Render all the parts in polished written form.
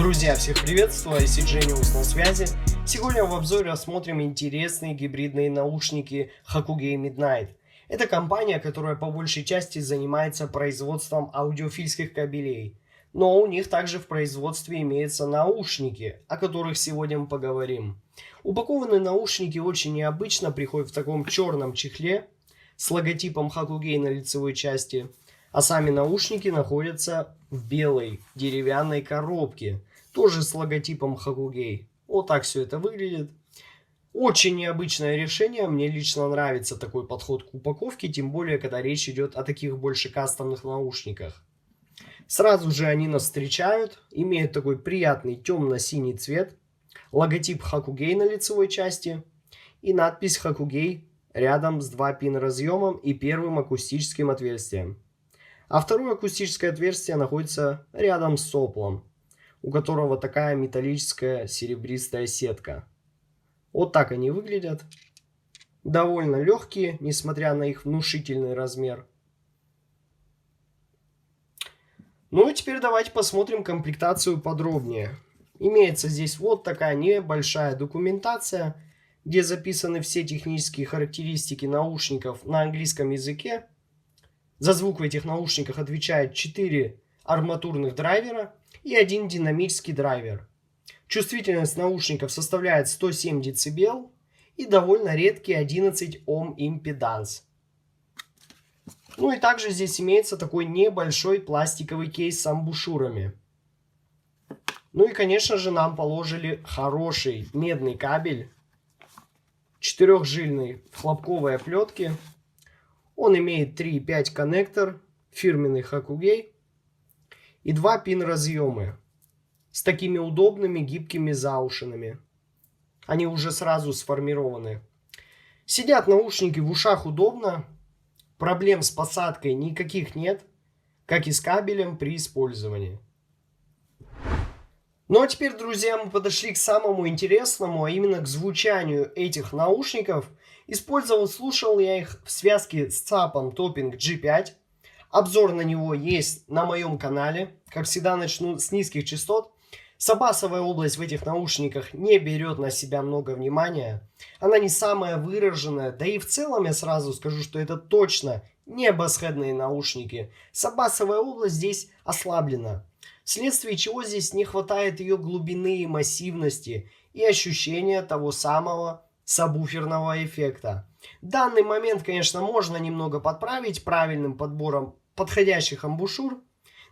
Друзья, всех приветствую, IC Genius на связи. Сегодня в обзоре рассмотрим интересные гибридные наушники Hakugai Midnight. Это компания, которая по большей части занимается производством аудиофильских кабелей. Но у них также в производстве имеются наушники, о которых сегодня мы поговорим. Упакованные наушники очень необычно приходят в таком черном чехле с логотипом Hakugai на лицевой части. А сами наушники находятся в белой деревянной коробке, тоже с логотипом Hakugai. Вот так все это выглядит. Очень необычное решение, мне лично нравится такой подход к упаковке, тем более, когда речь идет о таких больше кастомных наушниках. Сразу же они нас встречают, имеют такой приятный темно-синий цвет, логотип Hakugai на лицевой части и надпись Hakugai рядом с 2-пин разъемом и первым акустическим отверстием. А второе акустическое отверстие находится рядом с соплом, у которого такая металлическая серебристая сетка. Вот так они выглядят. Довольно легкие, несмотря на их внушительный размер. Ну и теперь давайте посмотрим комплектацию подробнее. Имеется здесь вот такая небольшая документация, где записаны все технические характеристики наушников на английском языке. За звук в этих наушниках отвечает 4 арматурных драйвера и 1 динамический драйвер. Чувствительность наушников составляет 107 дБ и довольно редкий 11 Ом импеданс. Ну и также здесь имеется такой небольшой пластиковый кейс с амбушюрами. Ну и конечно же нам положили хороший медный кабель 4-жильной хлопковой оплетки. Он имеет 3,5 коннектор, фирменный Hakugai, и 2-пин разъемы с такими удобными гибкими заушинами. Они уже сразу сформированы. Сидят наушники в ушах удобно, проблем с посадкой никаких нет, как и с кабелем при использовании. Ну а теперь, друзья, мы подошли к самому интересному, а именно к звучанию этих наушников. Слушал я их в связке с ЦАПом Topping G5. Обзор на него есть на моем канале. Как всегда, начну с низких частот. Басовая область в этих наушниках не берет на себя много внимания. Она не самая выраженная. Да и в целом я сразу скажу, что это точно не басхедные наушники. Басовая область здесь ослаблена. Вследствие чего здесь не хватает ее глубины и массивности и ощущения того самого сабвуферного эффекта. Данный момент, конечно, можно немного подправить правильным подбором подходящих амбушюр.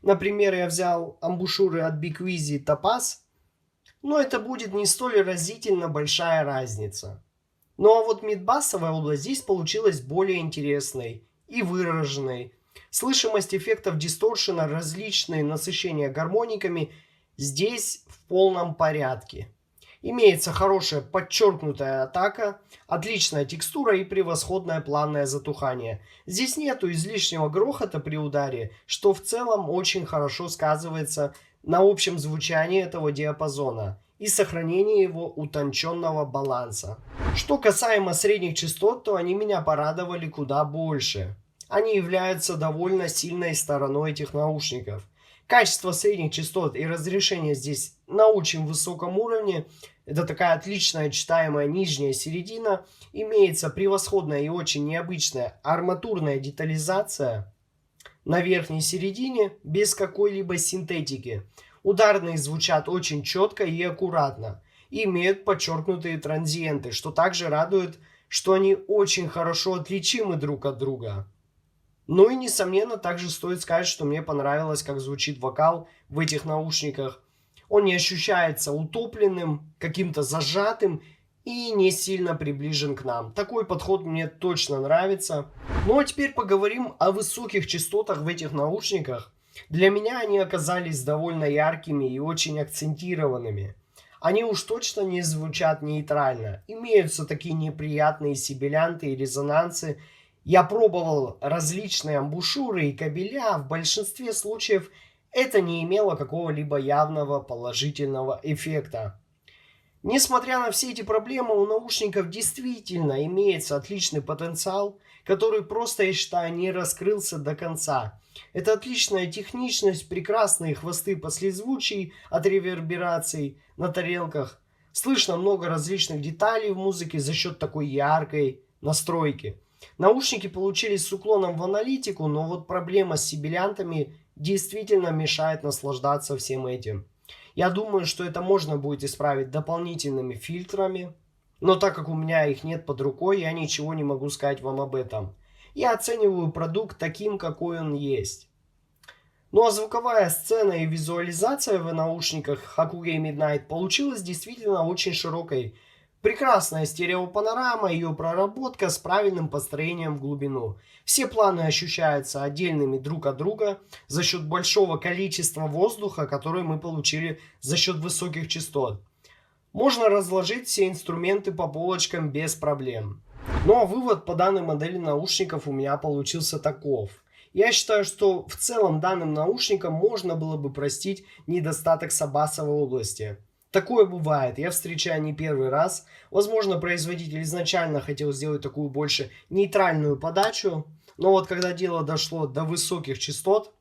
Например, я взял амбушюры от Bikwizzy Topaz, но это будет не столь разительно большая разница. Ну а вот мидбассовая область здесь получилась более интересной и выраженной. Слышимость эффектов дисторшена, различные насыщения гармониками здесь в полном порядке. Имеется хорошая подчеркнутая атака, отличная текстура и превосходное плавное затухание. Здесь нету излишнего грохота при ударе, что в целом очень хорошо сказывается на общем звучании этого диапазона и сохранении его утонченного баланса. Что касаемо средних частот, то они меня порадовали куда больше. Они являются довольно сильной стороной этих наушников. Качество средних частот и разрешение здесь на очень высоком уровне. Это такая отличная читаемая нижняя середина. Имеется превосходная и очень необычная арматурная детализация на верхней середине без какой-либо синтетики. Ударные звучат очень четко и аккуратно. И имеют подчеркнутые транзиенты, что также радует, что они очень хорошо отличимы друг от друга. Ну и, несомненно, также стоит сказать, что мне понравилось, как звучит вокал в этих наушниках. Он не ощущается утопленным, каким-то зажатым и не сильно приближен к нам. Такой подход мне точно нравится. Ну а теперь поговорим о высоких частотах в этих наушниках. Для меня они оказались довольно яркими и очень акцентированными. Они уж точно не звучат нейтрально. Имеются такие неприятные сибилянты и резонансы. Я пробовал различные амбушюры и кабеля, в большинстве случаев это не имело какого-либо явного положительного эффекта. Несмотря на все эти проблемы, у наушников действительно имеется отличный потенциал, который просто, я считаю, не раскрылся до конца. Это отличная техничность, прекрасные хвосты послезвучий от ревербераций на тарелках. Слышно много различных деталей в музыке за счет такой яркой настройки. Наушники получились с уклоном в аналитику, но вот проблема с сибилянтами действительно мешает наслаждаться всем этим. Я думаю, что это можно будет исправить дополнительными фильтрами, но так как у меня их нет под рукой, я ничего не могу сказать вам об этом. Я оцениваю продукт таким, какой он есть. Ну а звуковая сцена и визуализация в наушниках Hakuge Midnight получилась действительно очень широкой. Прекрасная стереопанорама, ее проработка с правильным построением в глубину. Все планы ощущаются отдельными друг от друга за счет большого количества воздуха, который мы получили за счет высоких частот. Можно разложить все инструменты по полочкам без проблем. Ну а вывод по данной модели наушников у меня получился таков. Я считаю, что в целом данным наушникам можно было бы простить недостаток сабасовой области. Такое бывает, я встречаю не первый раз. Возможно, производитель изначально хотел сделать такую больше нейтральную подачу, но вот когда дело дошло до высоких частот,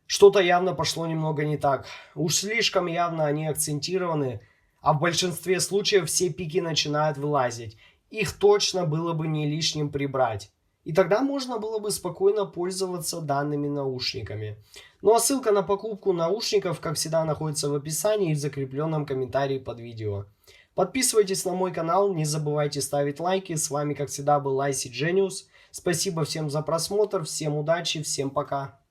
что-то явно пошло немного не так. Уж слишком явно они акцентированы, а в большинстве случаев все пики начинают вылазить. Их точно было бы не лишним прибрать. И тогда можно было бы спокойно пользоваться данными наушниками. Ну а ссылка на покупку наушников, как всегда, находится в описании и в закрепленном комментарии под видео. Подписывайтесь на мой канал, не забывайте ставить лайки. С вами, как всегда, был IC Genius. Спасибо всем за просмотр, всем удачи, всем пока.